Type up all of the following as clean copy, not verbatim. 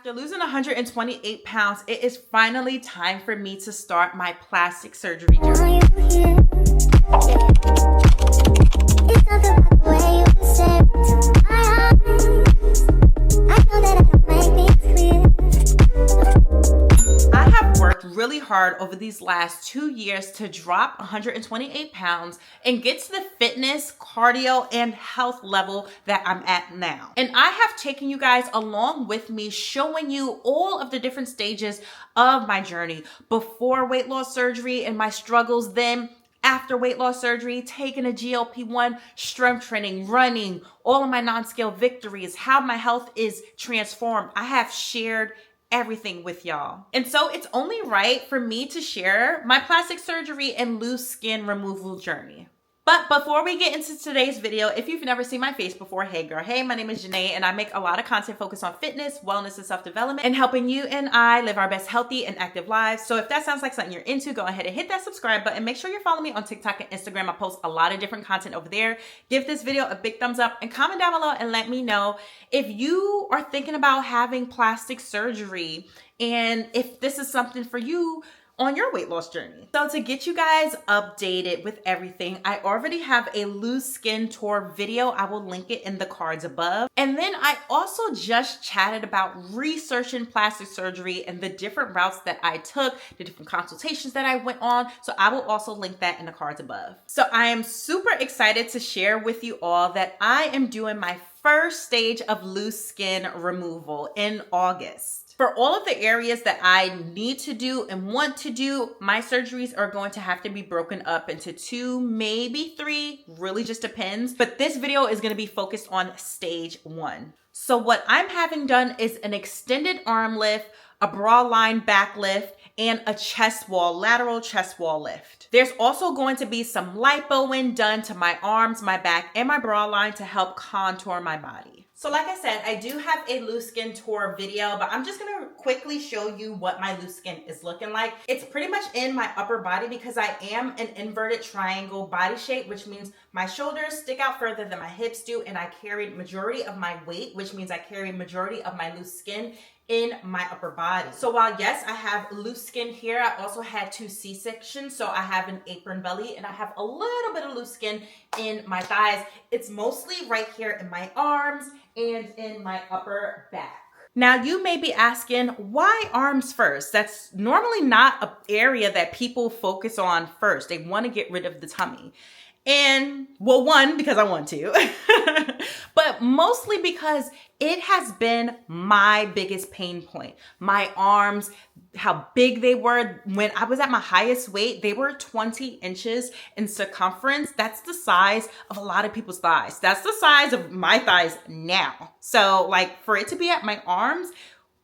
After losing 128 pounds, it is finally time for me to start my plastic surgery journey. I have worked really hard over these last 2 years to drop 128 pounds and get to the fitness, cardio, and health level that I'm at now. And I have taken you guys along with me, showing you all of the different stages of my journey before weight loss surgery and my struggles then, after weight loss surgery, taking a GLP-1, strength training, running, all of my non-scale victories, how my health is transformed. I have shared everything with y'all. And so it's only right for me to share my plastic surgery and loose skin removal journey. But before we get into today's video, if you've never seen my face before, hey girl, hey, my name is Janee and I make a lot of content focused on fitness, wellness, and self-development and helping you and I live our best healthy and active lives. So if that sounds like something you're into, go ahead and hit that subscribe button. Make sure you're following me on TikTok and Instagram. I post a lot of different content over there. Give this video a big thumbs up and comment down below and let me know if you are thinking about having plastic surgery and if this is something for you on your weight loss journey. So to get you guys updated with everything, I already have a loose skin tour video. I will link it in the cards above. And then I also just chatted about researching plastic surgery and the different routes that I took, the different consultations that I went on. So I will also link that in the cards above. So I am super excited to share with you all that I am doing my first stage of loose skin removal in August. For all of the areas that I need to do and want to do, my surgeries are going to have to be broken up into 2, maybe 3, really just depends. But this video is going to be focused on stage 1. So what I'm having done is an extended arm lift, a bra line back lift, and a chest wall, lateral chest wall lift. There's also going to be some lipo done to my arms, my back, and my bra line to help contour my body. So like I said, I do have a loose skin tour video, but I'm just gonna quickly show you what my loose skin is looking like. It's pretty much in my upper body because I am an inverted triangle body shape, which means my shoulders stick out further than my hips do, and I carry majority of my weight, which means I carry majority of my loose skin in my upper body. So while yes, I have loose skin here, I also had 2 C-sections. So I have an apron belly and I have a little bit of loose skin in my thighs. It's mostly right here in my arms and in my upper back. Now you may be asking, why arms first? That's normally not an area that people focus on first. They want to get rid of the tummy. And well, one, because I want to, but mostly because it has been my biggest pain point. My arms, how big they were. When I was at my highest weight, they were 20 inches in circumference. That's the size of a lot of people's thighs. That's the size of my thighs now. So like for it to be at my arms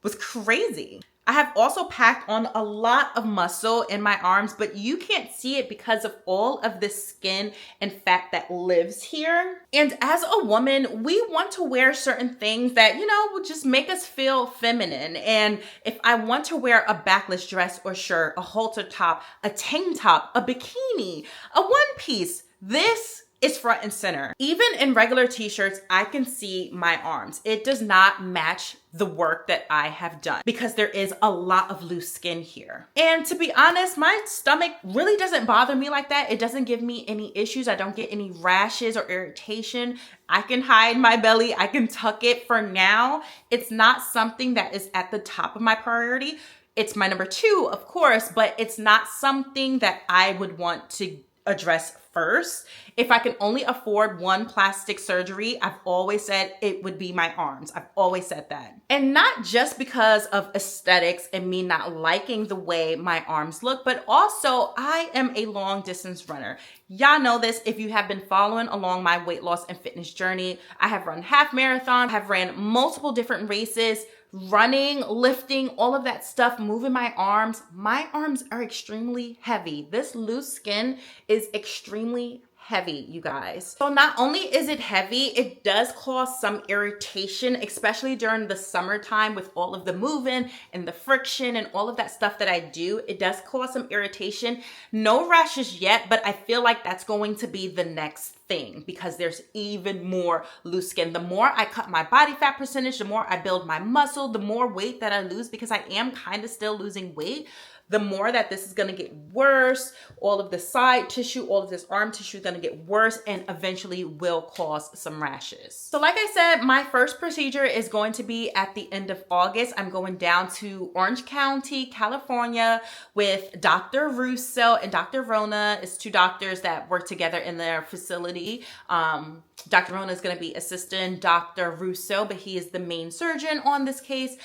was crazy. I have also packed on a lot of muscle in my arms, but you can't see it because of all of the skin and fat that lives here. And as a woman, we want to wear certain things that, you know, will just make us feel feminine. And if I want to wear a backless dress or shirt, a halter top, a tank top, a bikini, a one piece, this is front and center. Even in regular t-shirts, I can see my arms. It does not match the work that I have done because there is a lot of loose skin here. And to be honest, my stomach really doesn't bother me like that. It doesn't give me any issues. I don't get any rashes or irritation. I can hide my belly. I can tuck it for now. It's not something that is at the top of my priority. It's my number 2, of course, but it's not something that I would want to address first. If I can only afford one plastic surgery, I've always said it would be my arms. I've always said that. And not just because of aesthetics and me not liking the way my arms look, but also I am a long distance runner. Y'all know this if you have been following along my weight loss and fitness journey. I have run half marathons, have ran multiple different races, running, lifting, all of that stuff, moving my arms. My arms are extremely heavy. This loose skin is extremely heavy, you guys. So not only is it heavy, it does cause some irritation, especially during the summertime with all of the moving and the friction and all of that stuff that I do. It does cause some irritation. No rashes yet, but I feel like that's going to be the next thing because there's even more loose skin. The more I cut my body fat percentage, the more I build my muscle, the more weight that I lose, because I am kind of still losing weight, the more that this is going to get worse. All of the side tissue, all of this arm tissue is going to get worse and eventually will cause some rashes. So like I said, my first procedure is going to be at the end of August. I'm going down to Orange County, California with Dr. Russo and Dr. Rona. It's two doctors that work together in their facility. Dr. Rona is going to be assisting Dr. Russo, but he is the main surgeon on this case.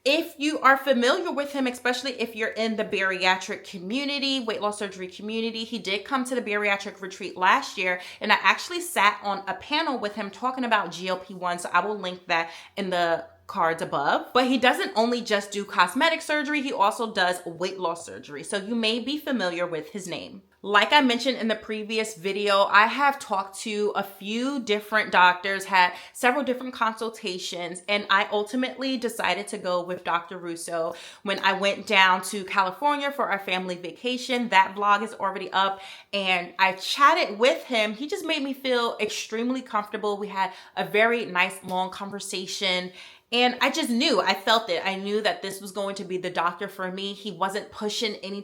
If you are familiar with him, especially if you're in the bariatric community, weight loss surgery community, he did come to the bariatric retreat last year, and I actually sat on a panel with him talking about GLP-1, so I will link that in the cards above. But he doesn't only just do cosmetic surgery, he also does weight loss surgery, so you may be familiar with his name. Like I mentioned in the previous video, I have talked to a few different doctors, had several different consultations, and I ultimately decided to go with Dr. Russo. When I went down to California for our family vacation, that vlog is already up, and I chatted with him. He just made me feel extremely comfortable. We had a very nice long conversation. And I just knew, I felt it. I knew that this was going to be the doctor for me. He wasn't pushing any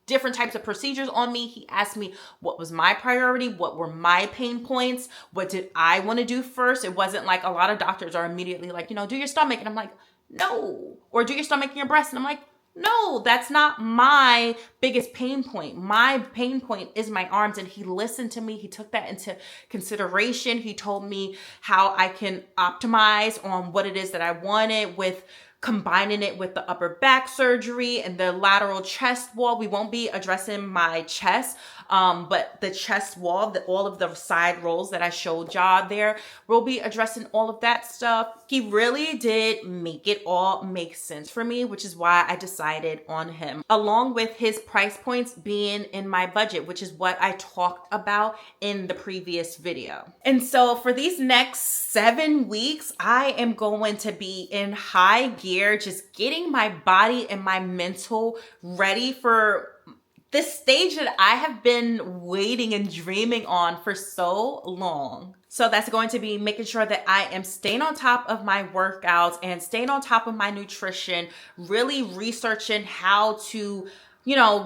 different types of procedures on me. He asked me what was my priority, what were my pain points, what did I want to do first. It wasn't like a lot of doctors are immediately like, do your stomach. And I'm like, no. Or do your stomach and your breast. And I'm like, no, that's not my biggest pain point. My pain point is my arms. And he listened to me. He took that into consideration. He told me how I can optimize on what it is that I wanted with combining it with the upper back surgery and the lateral chest wall. We won't be addressing my chest, but the chest wall, all of the side rolls that I showed y'all there, we'll be addressing all of that stuff. He really did make it all make sense for me, which is why I decided on him, along with his price points being in my budget, which is what I talked about in the previous video. And so for these next 7 weeks, I am going to be in high gear, just getting my body and my mental ready for this stage that I have been waiting and dreaming on for so long. So that's going to be making sure that I am staying on top of my workouts and staying on top of my nutrition, really researching how to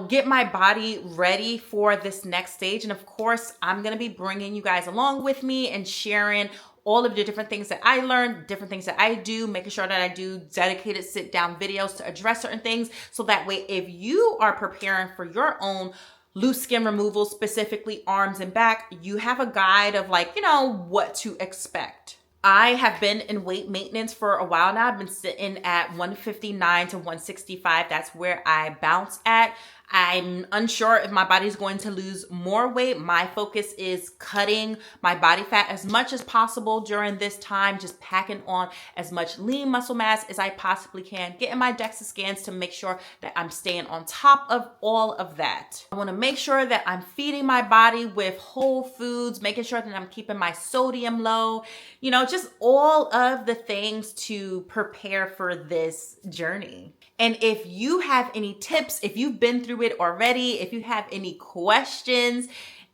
get my body ready for this next stage. And of course, I'm going to be bringing you guys along with me and sharing all of the different things that I learned, different things that I do, making sure that I do dedicated sit down videos to address certain things. So that way, if you are preparing for your own loose skin removal, specifically arms and back, you have a guide of what to expect. I have been in weight maintenance for a while now. I've been sitting at 159 to 165. That's where I bounce at. I'm unsure if my body's going to lose more weight. My focus is cutting my body fat as much as possible during this time, just packing on as much lean muscle mass as I possibly can, getting my DEXA scans to make sure that I'm staying on top of all of that. I want to make sure that I'm feeding my body with whole foods, making sure that I'm keeping my sodium low, just all of the things to prepare for this journey. And if you have any tips, if you've been through it already, if you have any questions,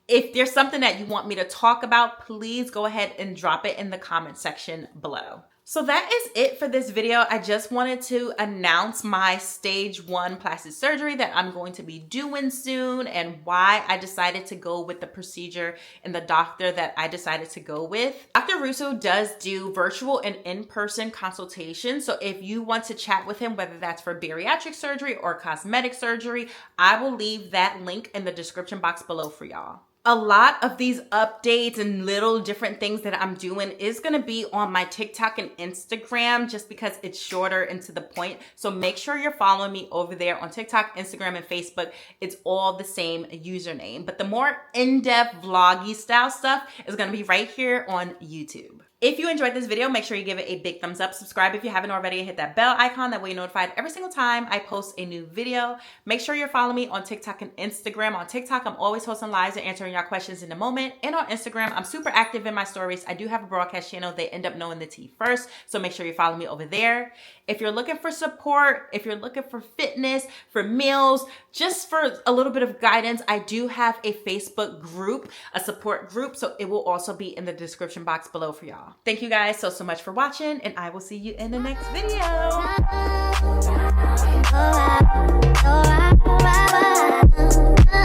if there's something that you want me to talk about, please go ahead and drop it in the comment section below. So that is it for this video. I just wanted to announce my stage 1 plastic surgery that I'm going to be doing soon and why I decided to go with the procedure and the doctor that I decided to go with. Dr. Russo does do virtual and in-person consultations. So if you want to chat with him, whether that's for bariatric surgery or cosmetic surgery, I will leave that link in the description box below for y'all. A lot of these updates and little different things that I'm doing is going to be on my TikTok and Instagram just because it's shorter and to the point. So make sure you're following me over there on TikTok, Instagram, and Facebook. It's all the same username. But the more in-depth vloggy style stuff is going to be right here on YouTube. If you enjoyed this video, make sure you give it a big thumbs up. Subscribe if you haven't already, and hit that bell icon. That way you're notified every single time I post a new video. Make sure you're following me on TikTok and Instagram. On TikTok, I'm always hosting lives and answering your questions in the moment. And on Instagram, I'm super active in my stories. I do have a broadcast channel. They end up knowing the tea first. So make sure you follow me over there. If you're looking for support, if you're looking for fitness, for meals, just for a little bit of guidance, I do have a Facebook group, a support group. So it will also be in the description box below for y'all. Thank you guys so much for watching, and I will see you in the next video.